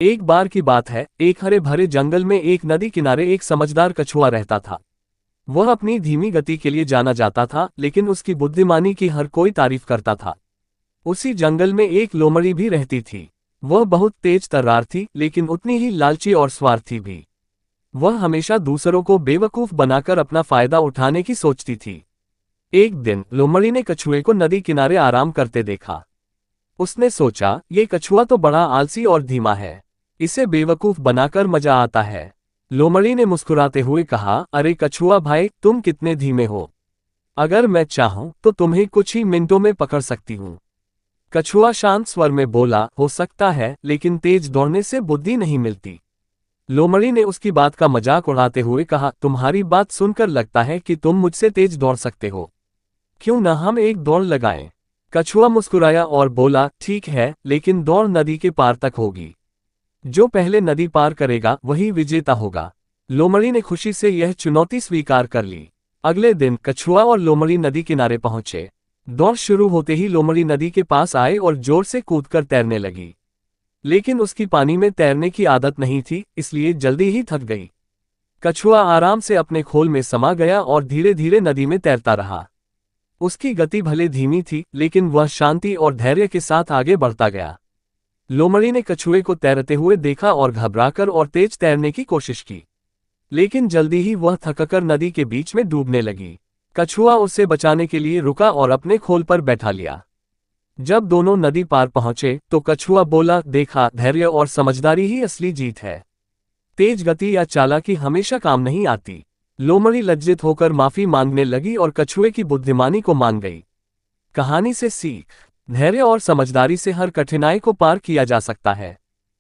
एक बार की बात है, एक हरे भरे जंगल में एक नदी किनारे एक समझदार कछुआ रहता था। वह अपनी धीमी गति के लिए जाना जाता था, लेकिन उसकी बुद्धिमानी की हर कोई तारीफ करता था। उसी जंगल में एक लोमड़ी भी रहती थी। वह बहुत तेज तर्रार थी, लेकिन उतनी ही लालची और स्वार्थी भी। वह हमेशा दूसरों को बेवकूफ बनाकर अपना फायदा उठाने की सोचती थी। एक दिन लोमड़ी ने कछुए को नदी किनारे आराम करते देखा। उसने सोचा, ये कछुआ तो बड़ा आलसी और धीमा है, इसे बेवकूफ बनाकर मजा आता है। लोमड़ी ने मुस्कुराते हुए कहा, अरे कछुआ भाई, तुम कितने धीमे हो। अगर मैं चाहूं तो तुम्हें कुछ ही मिनटों में पकड़ सकती हूं। कछुआ शांत स्वर में बोला, हो सकता है, लेकिन तेज दौड़ने से बुद्धि नहीं मिलती। लोमड़ी ने उसकी बात का मजाक उड़ाते हुए कहा, तुम्हारी बात सुनकर लगता है कि तुम मुझसे तेज दौड़ सकते हो। क्यों न हम एक दौड़ लगाएं? कछुआ मुस्कुराया और बोला, ठीक है, लेकिन दौड़ नदी के पार तक होगी। जो पहले नदी पार करेगा वही विजेता होगा। लोमड़ी ने खुशी से यह चुनौती स्वीकार कर ली। अगले दिन कछुआ और लोमड़ी नदी किनारे पहुंचे। दौड़ शुरू होते ही लोमड़ी नदी के पास आए और जोर से कूदकर तैरने लगी। लेकिन उसकी पानी में तैरने की आदत नहीं थी, इसलिए जल्दी ही थक गई। कछुआ आराम से अपने खोल में समा गया और धीरे धीरे नदी में तैरता रहा। उसकी गति भले धीमी थी, लेकिन वह शांति और धैर्य के साथ आगे बढ़ता गया। लोमड़ी ने कछुए को तैरते हुए देखा और घबराकर और तेज तैरने की कोशिश की, लेकिन जल्दी ही वह थककर नदी के बीच में डूबने लगी। कछुआ उसे बचाने के लिए रुका और अपने खोल पर बैठा लिया। जब दोनों नदी पार पहुंचे तो कछुआ बोला, देखा, धैर्य और समझदारी ही असली जीत है। तेज गति या चालाकी हमेशा काम नहीं आती। लोमड़ी लज्जित होकर माफी मांगने लगी और कछुए की बुद्धिमानी को मान गई। कहानी से सीख, धैर्य और समझदारी से हर कठिनाई को पार किया जा सकता है।